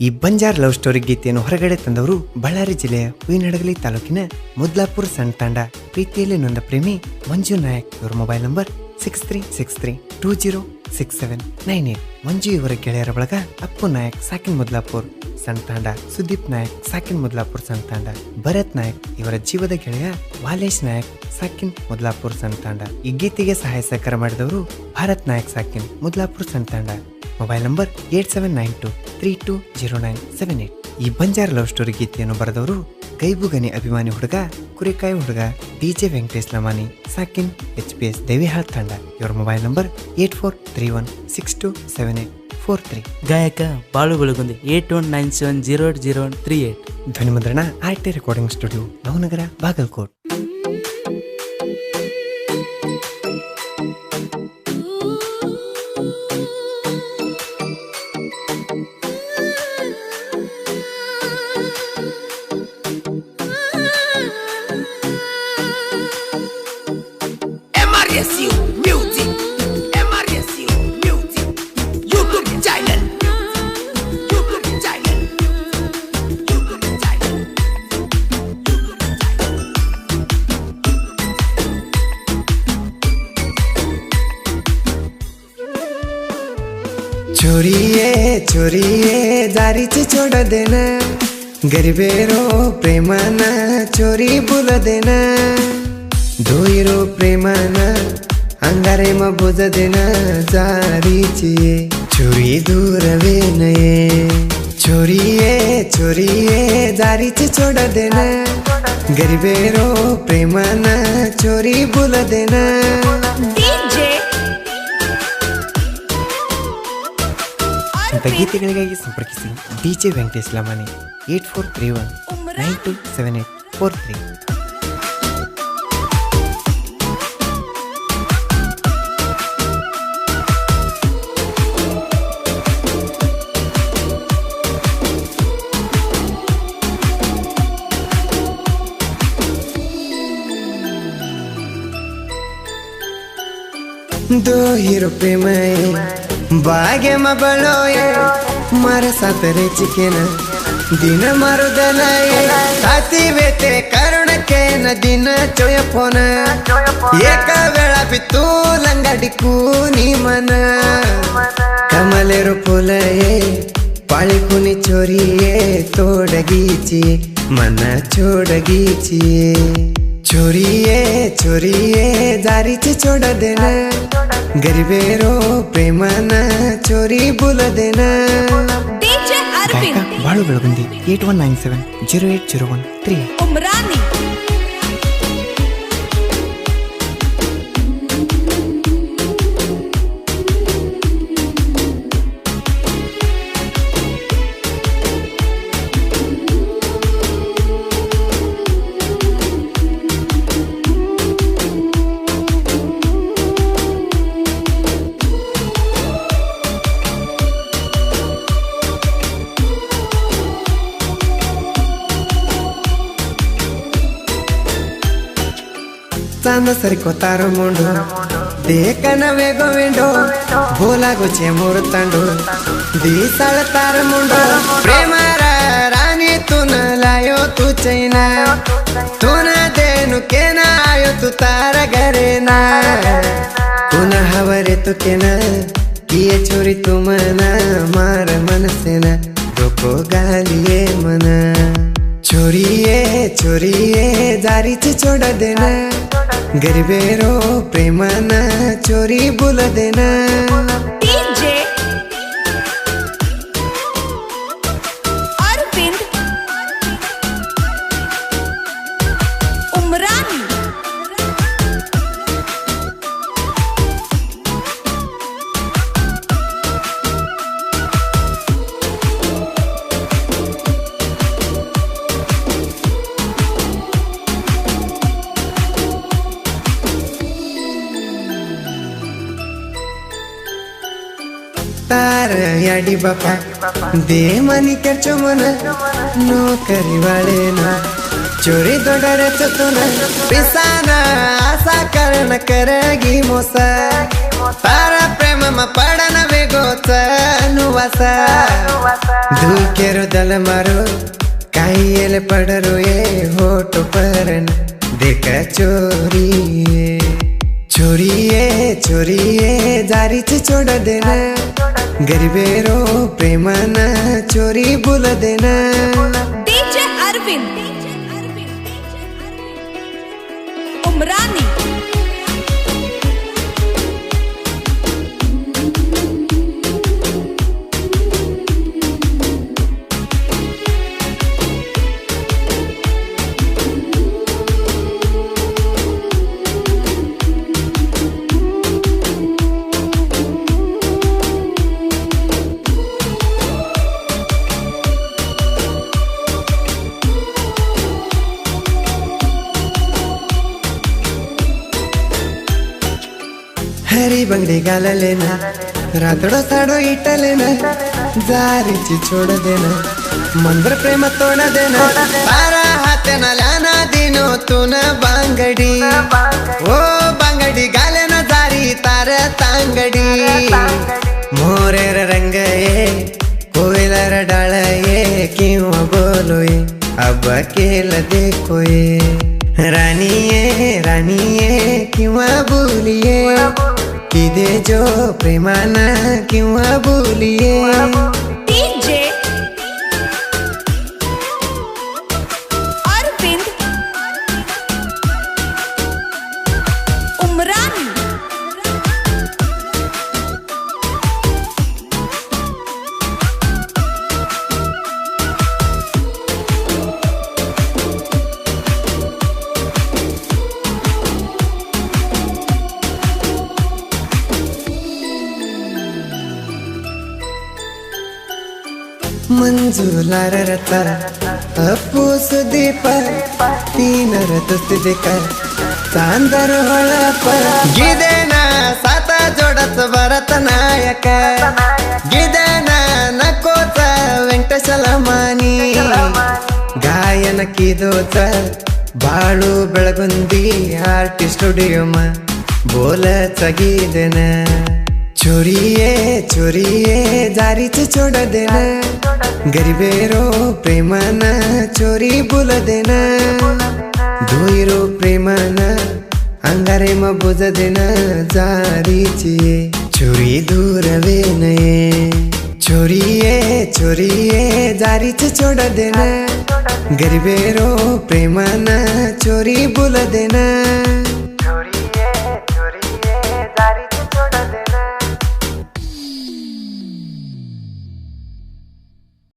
ಈ Banjara love story ಗೀತೆಯನ್ನು ಹೊರಗಡೆ ತಂದವರು ಬಳ್ಳಾರಿ ಜಿಲ್ಲೆಯ ಹೂವಿನಹಡಗಲಿ ತಾಲೂಕಿನ ಮುದ್ಲಾಪುರ ಸಣ್ಣ ತಾಂಡ ಪ್ರೀತಿಯಲ್ಲಿ ನೊಂದ ಪ್ರೇಮಿ ಮಂಜು ನಾಯಕ್. ಇವರ ಮೊಬೈಲ್ ನಂಬರ್ 6363206798. ಮಂಜು ಇವರ ಗೆಳೆಯರ ಬಳಗ ಅಪ್ಪು ನಾಯಕ್ ಸಾಕಿನ್ ಮುದ್ಲಾಪುರ್ ಸಣ್ಣ ತಾಂಡ, ಸುದೀಪ್ ನಾಯಕ್ ಸಾಕಿನ್ ಮುದ್ಲಾಪುರ್ ಸಣ್ಣ ತಾಂಡ, ಭರತ್ ನಾಯಕ್ ಇವರ ಜೀವದ ಗೆಳೆಯ ವಾಲೇಶ್ ನಾಯಕ್ ಸಾಕಿನ್ ಮುದ್ಲಾಪುರ್ ಸಣ್ಣ ತಾಂಡ. ಈ ಗೀತೆಗೆ ಸಹಾಯ ಸಹಕಾರ ಮಾಡಿದವರು ಭಾರತ್ ನಾಯಕ್ ಸಾಕಿನ್ ಮುದ್ಲಾಪುರ್ ಸಣ್ಣ ತಾಂಡ. Mobile number 8792320978. ಈ ಬಂಜಾರ ಲವ್ ಸ್ಟೋರಿ ಗೀತೆಯನ್ನು ಬರೆದವರು ಗೈಬುಗನಿ ಅಭಿಮಾನಿ ಹುಡುಗ ಕುರಿಕಾಯಿ ಹುಡುಗ DJ ವೆಂಕಟೇಶ್ ಲಮಾನಿ ಸಾಕಿನ್ HPS ದೇವಿಹಾಳ್ ತಂಡ. ಇವರ ಮೊಬೈಲ್ ನಂಬರ್ 8431627843. ಗಾಯಕ ಬಾಳು ಬೆಳಗುಂದಿ 8197080138. ಧ್ವನಿ ಮುದ್ರಣ RT recording studio, Navanagar, Bagalkot. MRSU Music, MRSU Music, YouTube channel, YouTube channel, YouTube channel, YouTube channel. चोरिये चोरिये दारीची छोड देना, गरीबेरो प्रेमाना चोरी बोल देना. धोईरो प्रेमाना अंगारे म बोझ देना जारीची चोरी दूरवे नये. चोरिये चोरिये दारीची छोड देना, गरीबेरो प्रेमाना चोरी बोल देना. DJ ಇಂಥ ಗೀತೆಗಳಿಗಾಗಿ ಸಂಪರ್ಕಿಸಿ DJ ವೆಂಕಟೇಶ್ ಲಮಾನಿ 8431927843. दो हीरो प्रेम बागे म बलोए मारे साथ रे चिकेन दिन मारो दलाए साथी बेटे करुण के न दिन चोय फोन एक वेळा बितू लंगाडी कुनी मन कमलेरो फुलये पाळी कुनी चोरिये तोडगीची मन छोडगीची. चोरिये चोरिये दारीची छोड देना, गरीबेरो प्रेमाना चोरी बोल देना. DJ Arvind ಬಾಳು ಬೆಳಗುಂದಿ 8197080138. Umrani चांद सरको तारो मुंडो देखन वेगो विंडो भोला गुचे मोर तांडो दिसाळ तार मुंडो प्रेमारा रानी तुन लायो तू चैना तुन देनु केना आयो तू तार घरेना तुन हवरे तू केना किए चोरी तू मना मार मनसेना डोको गालिये मना. चोरिये चोरिये दारीची छोड देना, गरीबेरो प्रेमाना चोरी बोल देना. DJ Arvind Umrani तार याडी बापा दे मनी करचो मन नोकरी वाले ना चोरी दोडरे चतुन पिसाना आशा करण करेगी मोसा तारा प्रेममा पडन वेगोच नुवासा दुखेरो दल मारो काहीले पडरो ए होटो परन देख चोरी चोरी जारीच छोड देना गरिबेरो प्रेमाना चोरी बोल देना डीजे अरविंद उमरानी हरी बंगडी घाललेना रातडो साडो इटलेना जारीची छोड देना मंदर प्रेम तोड देना तारा हातेना लाना दिनो तुन बांगडी ओ बांगडी घालेना जारी तार तांगडी मोरेर रंग ये कोयलर डाळ ये किंवा बोलो ये अब केल देखो ये राणीये किंवा बोलिये किदे जो प्रेमाना किंवा बोलिये डीजे अरविंद उमरानी मंजूलार रतार अप्पू सुदीप तीनर तुस्ती कर चांदर होळप गिदेना सात जोडच भरत नायक गिदेना नकोच ವೆಂಕಟೇಶಲ ಮಾನಿ गायन किदोच बाळू बेळगुंदी आर्टिस्ट स्टुडिओ मा बोलच गिदेन चोरिये जारीच छोड देना गरिबेरो प्रेमाना चोरी बोल देना धुईरो प्रेमाना अंगारे म बुझ देना जारीची चोरी दूरवे नये चोरिये जारीच छोड देना गरिबेरो प्रेमाना चोरी बोल देना